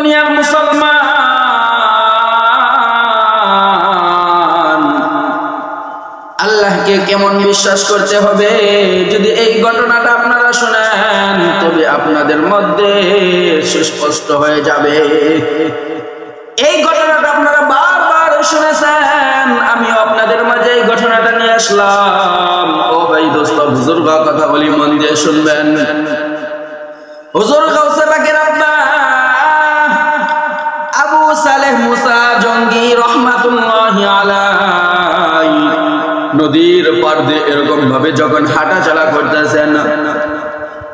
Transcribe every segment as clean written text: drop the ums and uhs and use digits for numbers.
দুনিয়ার মুসলমান আল্লাহকে কেমন বিশ্বাস করতে হবে যদি এই ঘটনাটা আপনারা শুনেন তবে আপনাদের মধ্যে সুস্পষ্ট হয়ে যাবে। এই ঘটনাটা আপনারা বারবার শুনেছেন, আমিও আপনাদের মাঝে এই ঘটনাটা নিয়ে আসলাম। ও ভাই দোস্ত বুজুর্গ কথা বলি, মন দিয়ে শুনবেন। হুজুর গাউসে পাকের আব্বা আবু সালেহ মুসা জঙ্গি রহমাতুল্লাহি আলাইহি নদীর পার দিয়ে এরকম ভাবে যখন হাঁটা চলা করতেছেন,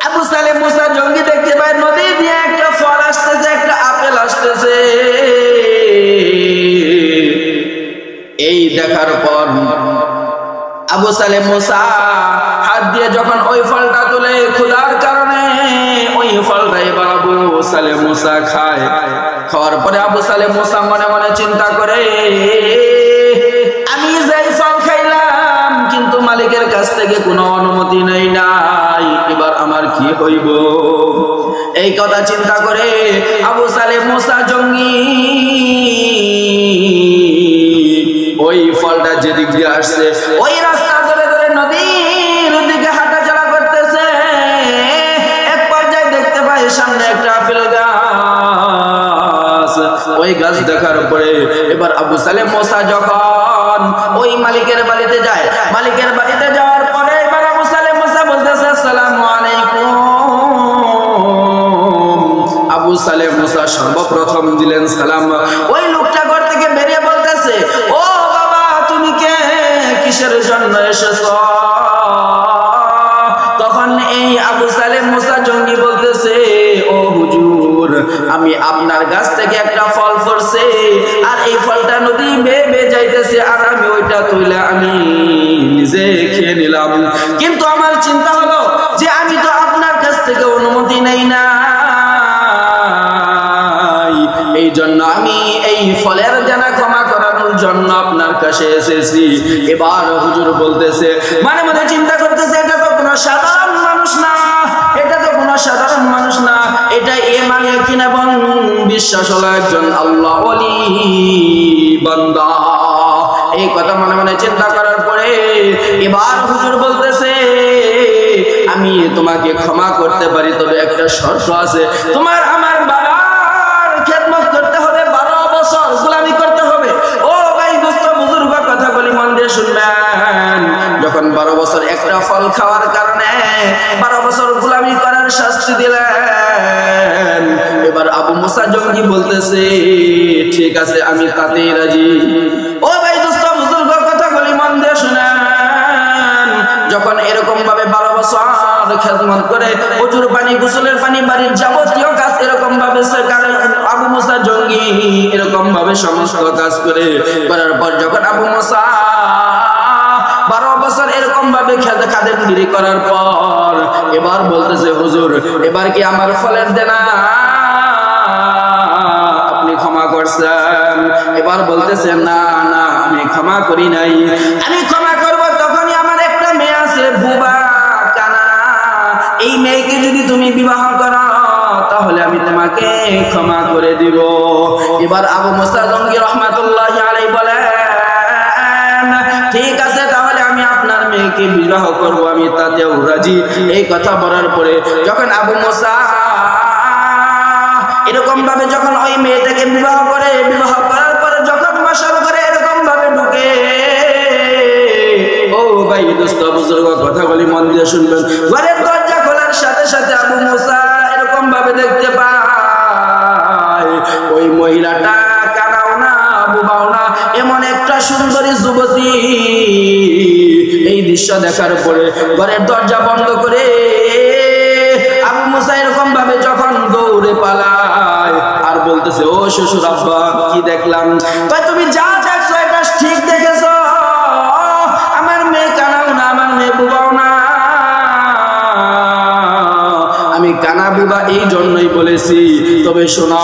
আবু সালেহ মুসা জঙ্গি দেখতে পায় নদী দিয়ে একটা ফল আসতেছে, একটা আপেল আসতেছে। এই দেখার পর আবু সালেহ মুসা হাত দিয়ে যখন ওই ফলটা তুলে খোদার কারণে ওই ফলটা এবার আবু সালেহ মুসা খায়। খাওয়ার পরে আবু সালেহ মুসা মনে মনে চিন্তা করে, আমি যে ফল খাইলাম কিন্তু মালিকের কাছ থেকে কোনো অনুমতি নেই নাই, এবার আমার কি হইব? এই কথা চিন্তা করে আবু সালেহ মুসা জঙ্গি ওই ফলটা যেদিক দিয়ে আসছে ওই রাস্তা ধরে ধরে নদীর দিকে হাঁটা চলা করতেছে। এক পর্যায়ে দেখতে পায় সামনে একটা আপেল গাছ। ওই গাছ দেখার পরে এবার আবু সালেহ মুসা যখন ওই মালিকের বাড়িতে যায়, মালিকের বাড়িতে যাওয়ার পরে এবার আবু সালেহ মুসা বলতেছে আসসালামু আলাইকুম। আবু সালেহ মুসা সর্বপ্রথম দিলেন সালাম। ওই লোকটা ঘর থেকে বেরিয়ে বলতেছে, ও বাবা তুমি কে, কিসের জন্য এসেছো? তখন এই আবু সালেহ মুসা জঙ্গি বলতেছে, ও হুজুর আমি আপনার গাছ থেকে একটা ফল পড়ছে আর এই ফলটা নদী বেয়ে বেয়ে যাইতেছে আর আমি ওইটা তুইলে আমি নিজে খেয়ে নিলাম, কিন্তু আমার চিন্তা হলো যে আমি তো আপনার কাছ থেকে অনুমতি নেই না, এই জন্য আমি এই ফলের দেনা ক্ষমা করানোর জন্য আপনার কাছে এসেছি। এবার হুজুর বলতেছে, মানে মনে চিন্তা করতেছে এটা তো কোনো সাধারণ মানুষ না, এটা তো কোনো সাধারণ মানুষ না, এটা ঈমান ইয়াকিন এবং বিশ্বাস হলো একজন আল্লাহ ওলি বান্দা। এই কথা মনে মনে চিন্তা করার পরে এবার হুজুর বলতেছে, আমি তোমাকে ক্ষমা করতে পারি, তবে একটা শর্ত আছে, তোমার আমার বাবার খেদমত করতে হবে, 12 বছর গোলামি করতে হবে। ও ভাই দোস্ত বুজুর্গ কথা বলি, মন দিয়ে শুনবেন। যখন 12 বছর একটা ফল খাওয়ার কারণে 12 বছর গোলামি করার শাস্তি দিলেন, এবার আবু মুসা জঙ্গি বলতেছে ঠিক আছে আমি তাতেই রাজি। ও ভাই দোস্ত বুজুর্গ কথা বলি, মন দিয়ে শুনেন। যখন এরকম ভাবে 12 বছর খেদমত করে প্রচুর পানি, গোসলের পানি, বাড়ির যাবতীয় কাজ এরকম ভাবে আবু মুসা জঙ্গি এরকম ভাবে সমস্ত কাজ করে করার পর যখন আবু মুসা 12 বছর এরকম ভাবে খাদেমগিরি করার পর এবার বলতেছে, হুজুর এবার কি আমার ফলের দেনা আপনি ক্ষমা করছেন? এবার বলতেছে, না না আমি ক্ষমা করি নাই, আমি ক্ষমা করব তখনই আমার একটা মেয়ে আছে বুবা কানা, এই মেয়েকে যদি তুমি বিবাহ করো তাহলে আমি তোমাকে ক্ষমা করে দিব। এবার আবু মুসা জঙ্গি রহমাতুল্লাহি আলাইহি বলেন, ঠিক আছে তাহলে আমি আপনার মেয়েকে বিবাহ করব, আমি তাতেও রাজি। এই কথা বলার পরে যখন আবু মুসা এরকম ভাবে যখন ওই মেয়েটাকে বিবাহ করে, বিবাহ করার পরে যখন বাসর করে এরকম ভাবে ঢুকে, ও ভাই দোস্ত বুজুর্গ কথা বলি, মন দিয়ে শুনবেন। ঘরের দরজা খোলার সাথে সাথে আবু মুসা এরকম ভাবে দেখতে পায় ওই মহিলাটা কানাও না বুবাও না, এমন একটা সুন্দরী যুবতী। এই দৃশ্য দেখার পরে ঘরের দরজা বন্ধ করে আবু মুসা এরকম ভাবে যখন দৌড়ে পালায় আর বলতেছে, ও শ্বশুর আব্বা কি দেখলাম? তুমি যা দেখছো এটা ঠিক দেখেছো, আমার মেয়ে কানাও না, আমার মেয়ে বুবাও না, আমি কানা বুবা এই জন্যই বলেছি, তবে শোনো